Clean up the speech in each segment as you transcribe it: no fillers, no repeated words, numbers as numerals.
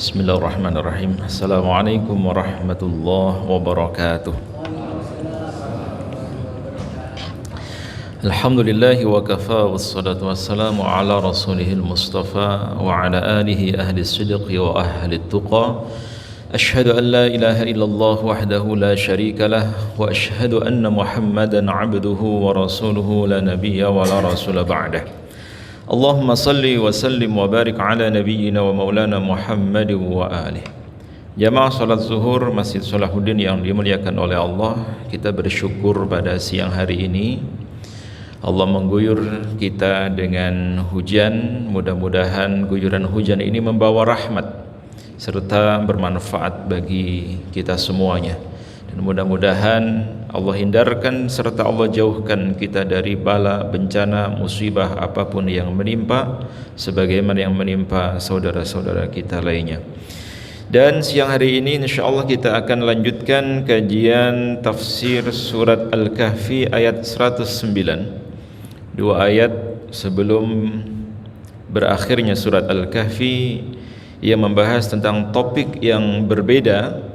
Bismillahirrahmanirrahim. Assalamualaikum warahmatullahi wabarakatuh. Alhamdulillahi wa kafa, wassalatu wassalamu ala rasulihil mustafa wa ala alihi ahli sidqi wa ahli tuqa. Ashhadu an la ilaha illallah wahdahu la syarika lah, wa ashhadu anna muhammadan abduhu wa rasuluhu la nabiyya wa la rasula ba'dah. Allahumma salli wa sallim wa barik ala nabiyyina wa maulana Muhammad wa alihi. Jamaah salat zuhur Masjid Salahuddin yang dimuliakan oleh Allah, kita bersyukur pada siang hari ini Allah mengguyur kita dengan hujan. Mudah-mudahan guyuran hujan ini membawa rahmat serta bermanfaat bagi kita semuanya. Dan mudah-mudahan Allah hindarkan serta Allah jauhkan kita dari bala, bencana, musibah apapun yang menimpa, sebagaimana yang menimpa saudara-saudara kita lainnya. Dan siang hari ini insyaallah kita akan lanjutkan kajian tafsir surat Al-Kahfi ayat 109. Dua ayat sebelum berakhirnya surat Al-Kahfi yang membahas tentang topik yang berbeda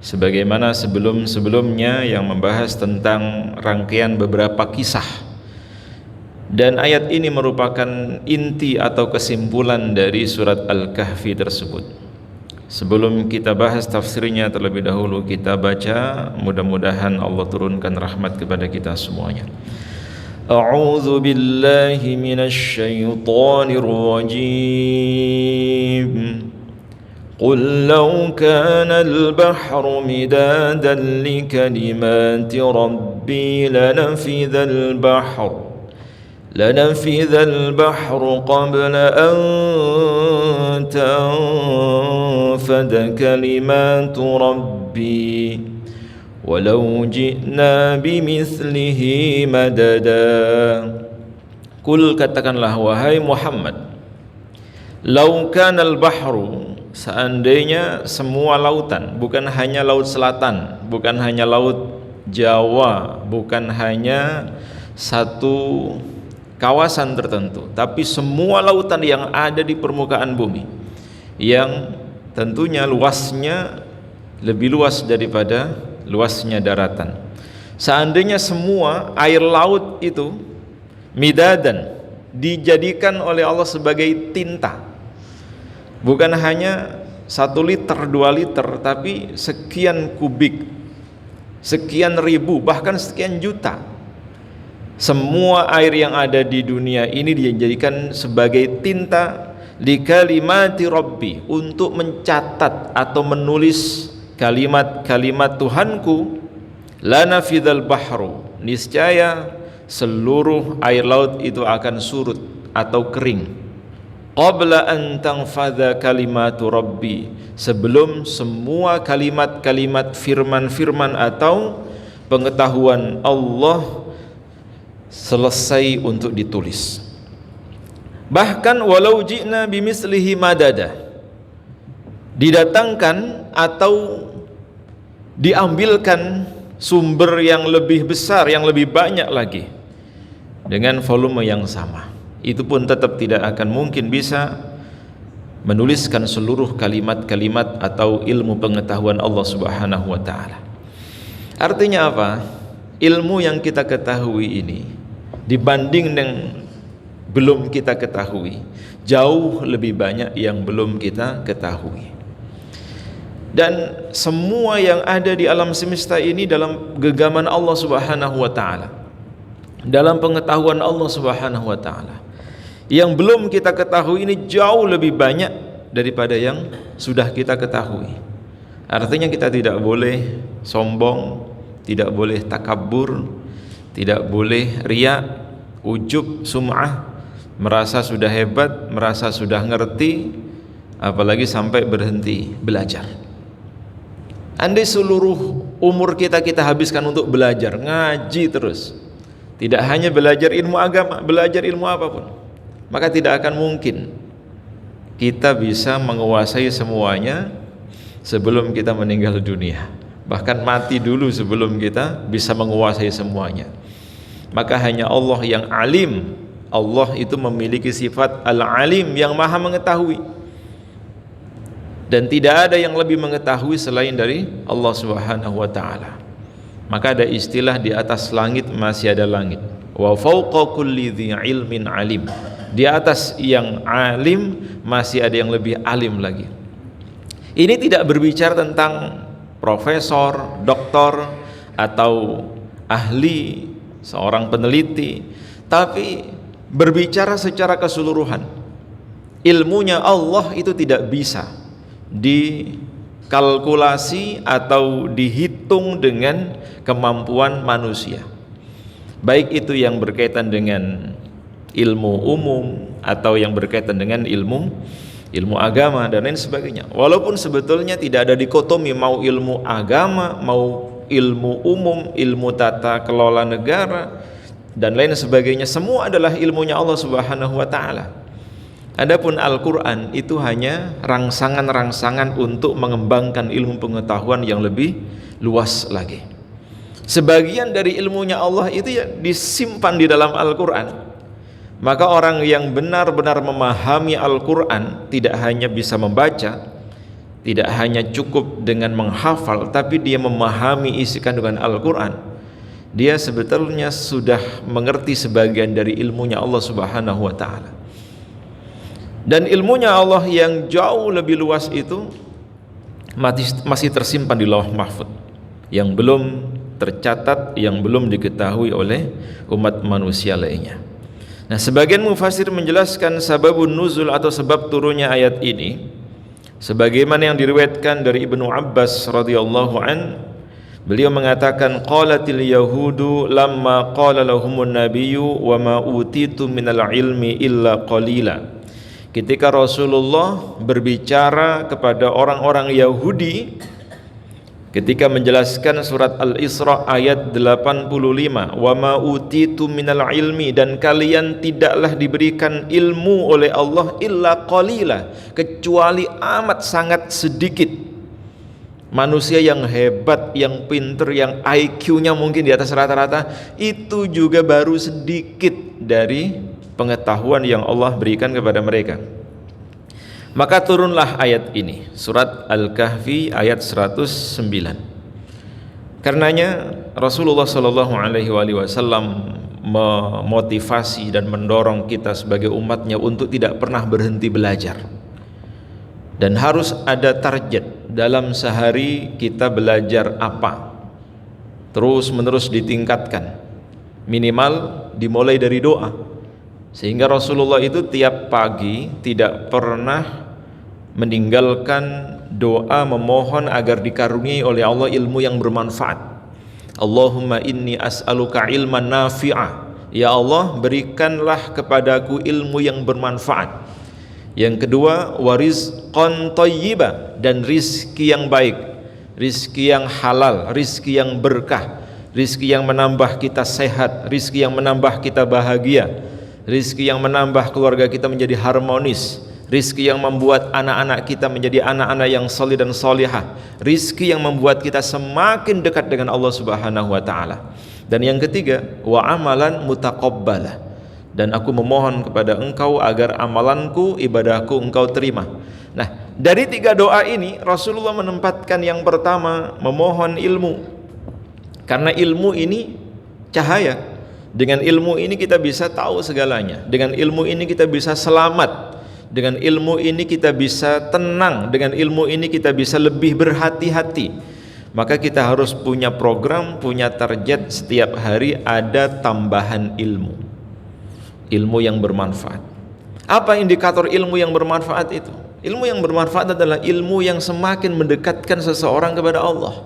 sebagaimana sebelum-sebelumnya yang membahas tentang rangkaian beberapa kisah. Dan ayat ini merupakan inti atau kesimpulan dari surat Al-Kahfi tersebut. Sebelum kita bahas tafsirnya, terlebih dahulu kita baca, mudah-mudahan Allah turunkan rahmat kepada kita semuanya. A'udzu billahi minasy syaithanir rajim. قل لو كان البحر مدادا لكلمات ربي لنفذ البحر قبل أن تنفد كلمات ربي ولو جئنا بمثله مددا. Qul, katakanlah wahai Muhammad, lau kanal bahru, seandainya semua lautan, bukan hanya laut selatan, bukan hanya laut Jawa, bukan hanya satu kawasan tertentu, tapi semua lautan yang ada di permukaan bumi, yang tentunya luasnya lebih luas daripada luasnya daratan. Seandainya semua air laut itu midadan, dijadikan oleh Allah sebagai tinta, bukan hanya 1 liter, 2 liter, tapi sekian kubik, sekian ribu, bahkan sekian juta. Semua air yang ada di dunia ini dijadikan sebagai tinta li kalimati Rabbi, untuk mencatat atau menulis kalimat-kalimat Tuhanku. Lanafidhal bahru, niscaya seluruh air laut itu akan surut atau kering. Qabla an tanfadha kalimatu Rabbi, sebelum semua kalimat-kalimat firman-firman atau pengetahuan Allah selesai untuk ditulis. Bahkan walau ji'na bimislihi madada, didatangkan atau diambilkan sumber yang lebih besar, yang lebih banyak lagi dengan volume yang sama, itu pun tetap tidak akan mungkin bisa menuliskan seluruh kalimat-kalimat atau ilmu pengetahuan Allah Subhanahu wa taala. Artinya apa? Ilmu yang kita ketahui ini dibanding dengan belum kita ketahui, jauh lebih banyak yang belum kita ketahui. Dan semua yang ada di alam semesta ini dalam genggaman Allah Subhanahu wa taala, dalam pengetahuan Allah Subhanahu wa taala. Yang belum kita ketahui ini jauh lebih banyak daripada yang sudah kita ketahui. Artinya kita tidak boleh sombong, tidak boleh takabur, tidak boleh riya, ujub, sum'ah, merasa sudah hebat, merasa sudah ngerti, apalagi sampai berhenti belajar. Andai seluruh umur kita habiskan untuk belajar, ngaji terus, tidak hanya belajar ilmu agama, belajar ilmu apapun, maka tidak akan mungkin kita bisa menguasai semuanya sebelum kita meninggal dunia. Bahkan mati dulu sebelum kita bisa menguasai semuanya. Maka hanya Allah yang alim. Allah itu memiliki sifat al-alim, yang maha mengetahui. dan tidak ada yang lebih mengetahui selain dari Allah Subhanahu wa taala. Maka ada istilah di atas langit masih ada langit. Wa fawqa kulli dzi ilmin alim. Di atas yang alim masih ada yang lebih alim lagi. Ini tidak berbicara tentang profesor, doktor, atau ahli, seorang peneliti, tapi berbicara secara keseluruhan. Ilmunya Allah itu tidak bisa dikalkulasi atau dihitung dengan kemampuan manusia, baik itu yang berkaitan dengan ilmu umum atau yang berkaitan dengan ilmu agama dan lain sebagainya. Walaupun sebetulnya tidak ada dikotomi mau ilmu agama, mau ilmu umum, ilmu tata kelola negara dan lain sebagainya, semua adalah ilmunya Allah Subhanahu wa taala. Adapun Al-Qur'an itu hanya rangsangan-rangsangan untuk mengembangkan ilmu pengetahuan yang lebih luas lagi. Sebagian dari ilmunya Allah itu ya disimpan di dalam Al-Qur'an. Maka orang yang benar-benar memahami Al-Qur'an tidak hanya bisa membaca, tidak hanya cukup dengan menghafal, tapi dia memahami isi kandungan Al-Qur'an. Dia sebetulnya sudah mengerti sebagian dari ilmunya Allah Subhanahu wa taala. Dan ilmunya Allah yang jauh lebih luas itu masih tersimpan di Lauh Mahfuz, yang belum tercatat, yang belum diketahui oleh umat manusia lainnya. Nah, sebagian mufassir menjelaskan sababun nuzul atau sebab turunnya ayat ini sebagaimana yang diriwayatkan dari Ibnu Abbas radhiyallahu an, beliau mengatakan qalatil yahudu lamma qala lahumun nabiyyu wa ma utitu minal ilmi illa qalila. Ketika Rasulullah berbicara kepada orang-orang Yahudi ketika menjelaskan surat Al-Isra ayat 85, wa ma utitu minal ilmi, dan kalian tidaklah diberikan ilmu oleh Allah illa qalila, kecuali amat sangat sedikit. Manusia yang hebat, yang pinter, yang IQ-nya mungkin di atas rata-rata, itu juga baru sedikit dari pengetahuan yang Allah berikan kepada mereka. Maka turunlah ayat ini, surat Al-Kahfi ayat 109. Karenanya Rasulullah Shallallahu Alaihi Wasallam memotivasi dan mendorong kita sebagai umatnya untuk tidak pernah berhenti belajar, dan harus ada target dalam sehari kita belajar apa, terus menerus ditingkatkan, minimal dimulai dari doa. Sehingga Rasulullah itu tiap pagi tidak pernah meninggalkan doa memohon agar dikaruniai oleh Allah ilmu yang bermanfaat. Allahumma inni as'aluka ilman nafi'ah. Ya Allah, berikanlah kepadaku ilmu yang bermanfaat. Yang kedua, warizqan thayyiba, dan rizki yang baik, rizki yang halal, rizki yang berkah, rizki yang menambah kita sehat, rizki yang menambah kita bahagia, rizki yang menambah keluarga kita menjadi harmonis, rizki yang membuat anak-anak kita menjadi anak-anak yang soleh dan solihah, rizki yang membuat kita semakin dekat dengan Allah Subhanahu wa ta'ala. Dan yang ketiga, wa amalan mutaqabbalah, dan aku memohon kepada engkau agar amalanku, ibadahku engkau terima. Nah, dari tiga doa ini Rasulullah menempatkan yang pertama, memohon ilmu, karena ilmu ini cahaya. Dengan ilmu ini kita bisa tahu segalanya. Dengan ilmu ini kita bisa selamat. Dengan ilmu ini kita bisa tenang. Dengan ilmu ini kita bisa lebih berhati-hati. Maka kita harus punya program, punya target setiap hari ada tambahan ilmu. Ilmu yang bermanfaat. Apa indikator ilmu yang bermanfaat itu? Ilmu yang bermanfaat adalah ilmu yang semakin mendekatkan seseorang kepada Allah,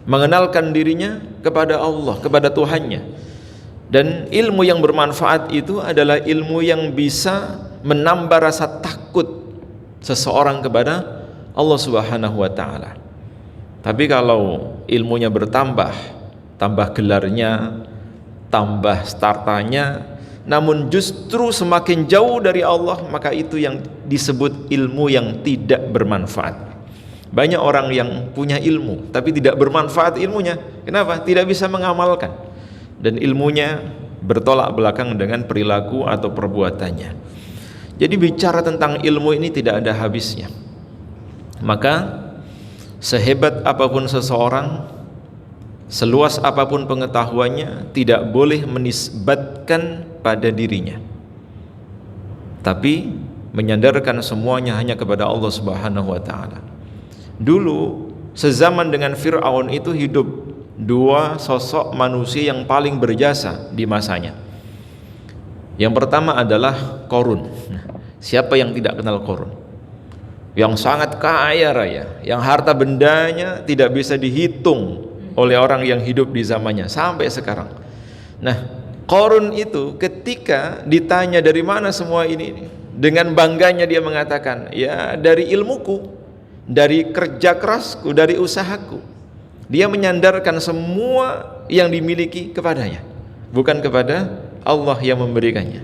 mengenalkan dirinya kepada Allah, kepada Tuhannya. Dan ilmu yang bermanfaat itu adalah ilmu yang bisa menambah rasa takut seseorang kepada Allah Subhanahu wa ta'ala. Tapi kalau ilmunya bertambah, tambah gelarnya, tambah startanya, namun justru semakin jauh dari Allah, maka itu yang disebut ilmu yang tidak bermanfaat. Banyak orang yang punya ilmu tapi tidak bermanfaat ilmunya. Kenapa? Tidak bisa mengamalkan. Dan ilmunya bertolak belakang dengan perilaku atau perbuatannya. Jadi bicara tentang ilmu ini tidak ada habisnya. Maka sehebat apapun seseorang, seluas apapun pengetahuannya, tidak boleh menisbatkan pada dirinya, tapi menyandarkan semuanya hanya kepada Allah Subhanahu wa taala. Dulu sezaman dengan Fir'aun itu hidup dua sosok manusia yang paling berjasa di masanya. Yang pertama adalah Qarun. Siapa yang tidak kenal Qarun? Yang sangat kaya raya, yang harta bendanya tidak bisa dihitung oleh orang yang hidup di zamannya sampai sekarang. Nah, Qarun itu ketika ditanya dari mana semua ini, dengan bangganya dia mengatakan, ya dari ilmuku, dari kerja kerasku, dari usahaku. Dia menyandarkan semua yang dimiliki kepadanya, bukan kepada Allah yang memberikannya.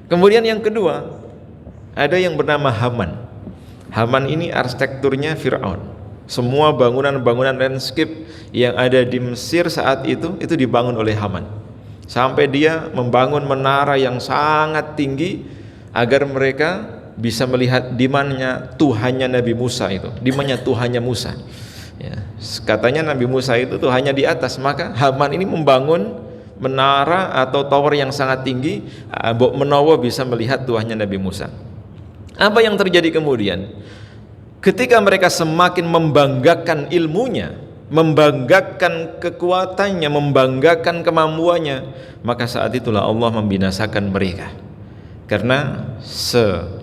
Kemudian yang kedua, ada yang bernama Haman. Haman ini arsitekturnya Fir'aun. Semua bangunan-bangunan landscape yang ada di Mesir saat itu dibangun oleh Haman. Sampai dia membangun menara yang sangat tinggi agar mereka bisa melihat di mana Tuhannya Nabi Musa itu, di mana Tuhannya Musa. Ya, katanya Nabi Musa itu Tuhannya di atas, maka Haman ini membangun menara atau tower yang sangat tinggi, menawa bisa melihat Tuhannya Nabi Musa. Apa yang terjadi kemudian? Ketika mereka semakin membanggakan ilmunya, membanggakan kekuatannya, membanggakan kemampuannya, maka saat itulah Allah membinasakan mereka. Karena sehebat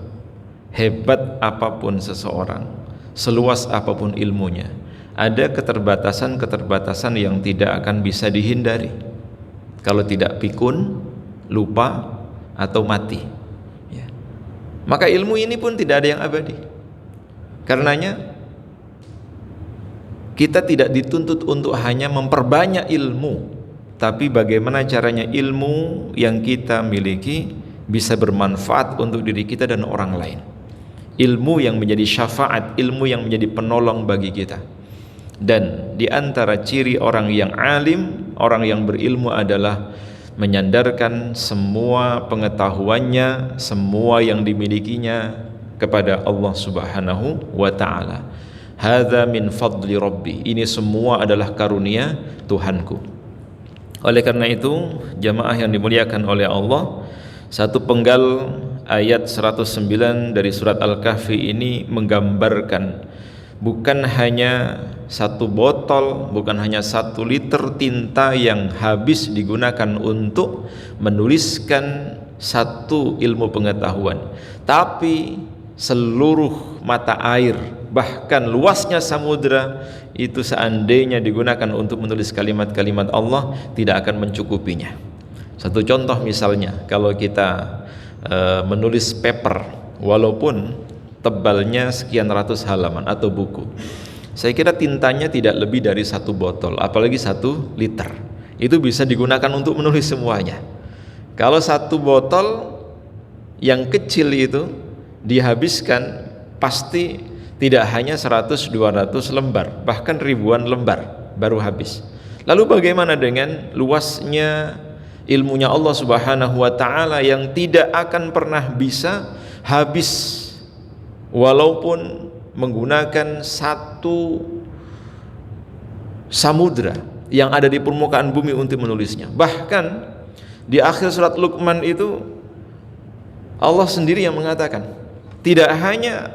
apapun seseorang, seluas apapun ilmunya, ada keterbatasan-keterbatasan yang tidak akan bisa dihindari. Kalau tidak pikun, lupa, atau mati, ya. Maka ilmu ini pun tidak ada yang abadi. Karenanya kita tidak dituntut untuk hanya memperbanyak ilmu, tapi bagaimana caranya ilmu yang kita miliki bisa bermanfaat untuk diri kita dan orang lain. Ilmu yang menjadi syafaat, ilmu yang menjadi penolong bagi kita. Dan di antara ciri orang yang alim, orang yang berilmu adalah menyandarkan semua pengetahuannya, semua yang dimilikinya kepada Allah Subhanahu wa taala. Hadza min fadli Rabbi. Ini semua adalah karunia Tuhanku. Oleh karena itu, jamaah yang dimuliakan oleh Allah, satu penggal ayat 109 dari surat Al-Kahfi ini menggambarkan bukan hanya satu botol, bukan hanya 1 liter tinta yang habis digunakan untuk menuliskan satu ilmu pengetahuan, tapi seluruh mata air, bahkan luasnya samudra itu seandainya digunakan untuk menulis kalimat-kalimat Allah tidak akan mencukupinya. Satu contoh misalnya, kalau kita menulis paper walaupun tebalnya sekian ratus halaman atau buku, saya kira tintanya tidak lebih dari 1 botol, apalagi 1 liter. Itu bisa digunakan untuk menulis semuanya. Kalau 1 botol yang kecil itu dihabiskan, pasti tidak hanya 100-200 lembar, bahkan ribuan lembar baru habis. Lalu bagaimana dengan luasnya ilmunya Allah Subhanahu wa taala yang tidak akan pernah bisa habis walaupun menggunakan 1 samudra yang ada di permukaan bumi untuk menulisnya. Bahkan di akhir surat Luqman itu Allah sendiri yang mengatakan, tidak hanya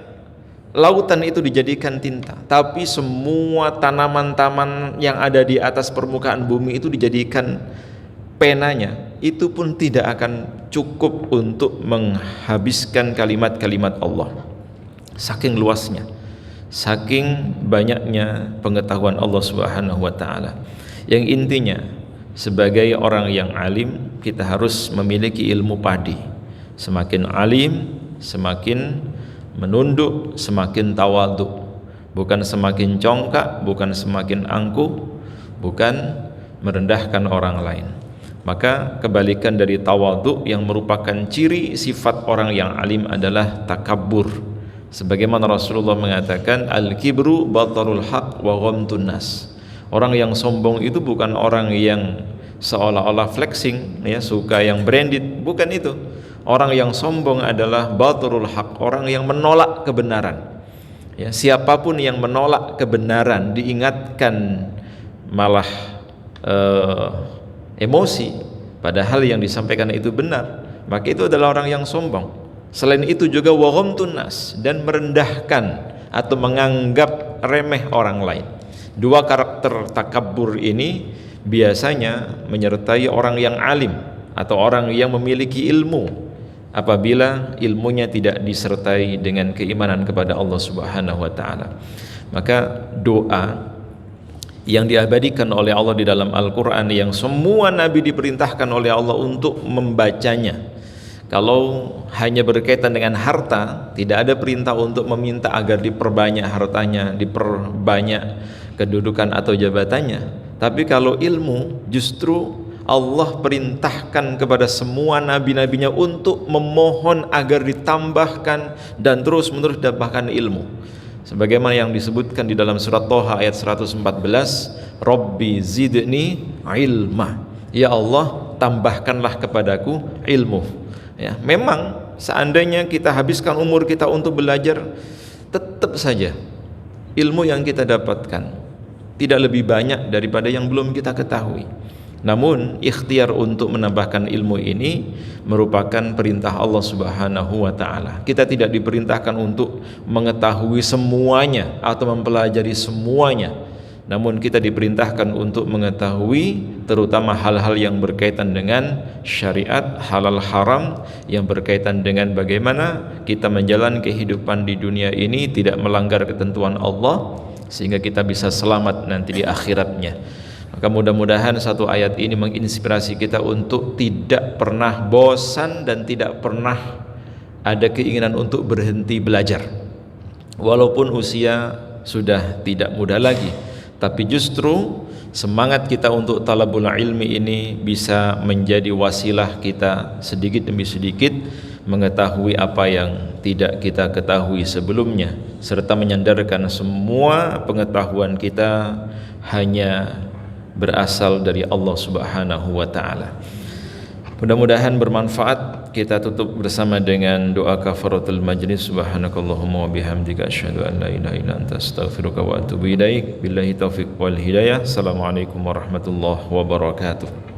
lautan itu dijadikan tinta, tapi semua tanaman-tanaman yang ada di atas permukaan bumi itu dijadikan penanya. Itu pun tidak akan cukup untuk menghabiskan kalimat-kalimat Allah. Saking luasnya, saking banyaknya pengetahuan Allah Subhanahu wa taala. Yang intinya, sebagai orang yang alim, kita harus memiliki ilmu padi. Semakin alim, semakin menunduk, semakin tawadhu. Bukan semakin congkak, bukan semakin angkuh, bukan merendahkan orang lain. Maka kebalikan dari tawadhu yang merupakan ciri sifat orang yang alim adalah takabbur. Sebagaimana Rasulullah mengatakan, al-kibru batarul haq wa ghamtun nas. Orang yang sombong itu bukan orang yang seolah-olah flexing, ya, suka yang branded, bukan itu. Orang yang sombong adalah batarul haq, orang yang menolak kebenaran. Ya, siapapun yang menolak kebenaran diingatkan malah emosi, padahal yang disampaikan itu benar, maka itu adalah orang yang sombong. Selain itu juga wa ghamtun nas, dan merendahkan atau menganggap remeh orang lain. Dua karakter takabbur ini biasanya menyertai orang yang alim atau orang yang memiliki ilmu, apabila ilmunya tidak disertai dengan keimanan kepada Allah Subhanahu wa taala. Maka doa yang diabadikan oleh Allah di dalam Al-Qur'an, yang semua nabi diperintahkan oleh Allah untuk membacanya. Kalau hanya berkaitan dengan harta, tidak ada perintah untuk meminta agar diperbanyak hartanya, diperbanyak kedudukan atau jabatannya. Tapi kalau ilmu, justru Allah perintahkan kepada semua nabi-nabinya untuk memohon agar ditambahkan dan terus menerus dapatkan ilmu. Sebagaimana yang disebutkan di dalam surat Thaha ayat 114, Rabbi zidni ilma. Ya Allah, tambahkanlah kepadaku ilmu. Ya, memang seandainya kita habiskan umur kita untuk belajar, tetap saja ilmu yang kita dapatkan tidak lebih banyak daripada yang belum kita ketahui. Namun ikhtiar untuk menambahkan ilmu ini merupakan perintah Allah Subhanahu wa taala. Kita tidak diperintahkan untuk mengetahui semuanya atau mempelajari semuanya. Namun kita diperintahkan untuk mengetahui terutama hal-hal yang berkaitan dengan syariat, halal haram, yang berkaitan dengan bagaimana kita menjalani kehidupan di dunia ini tidak melanggar ketentuan Allah, sehingga kita bisa selamat nanti di akhiratnya. Maka mudah-mudahan satu ayat ini menginspirasi kita untuk tidak pernah bosan dan tidak pernah ada keinginan untuk berhenti belajar, walaupun usia sudah tidak muda lagi. Tapi justru semangat kita untuk talabul ilmi ini bisa menjadi wasilah kita sedikit demi sedikit mengetahui apa yang tidak kita ketahui sebelumnya, serta menyandarkan semua pengetahuan kita hanya berasal dari Allah Subhanahu wa taala. Mudah-mudahan bermanfaat. Kita tutup bersama dengan doa kafaratul majlis. Subhanakallahumma wa bihamdika asyhadu an la ilaha illa anta astaghfiruka wa atubu ilaik. Billahi taufiq wal hidayah. Assalamualaikum warahmatullahi wabarakatuh.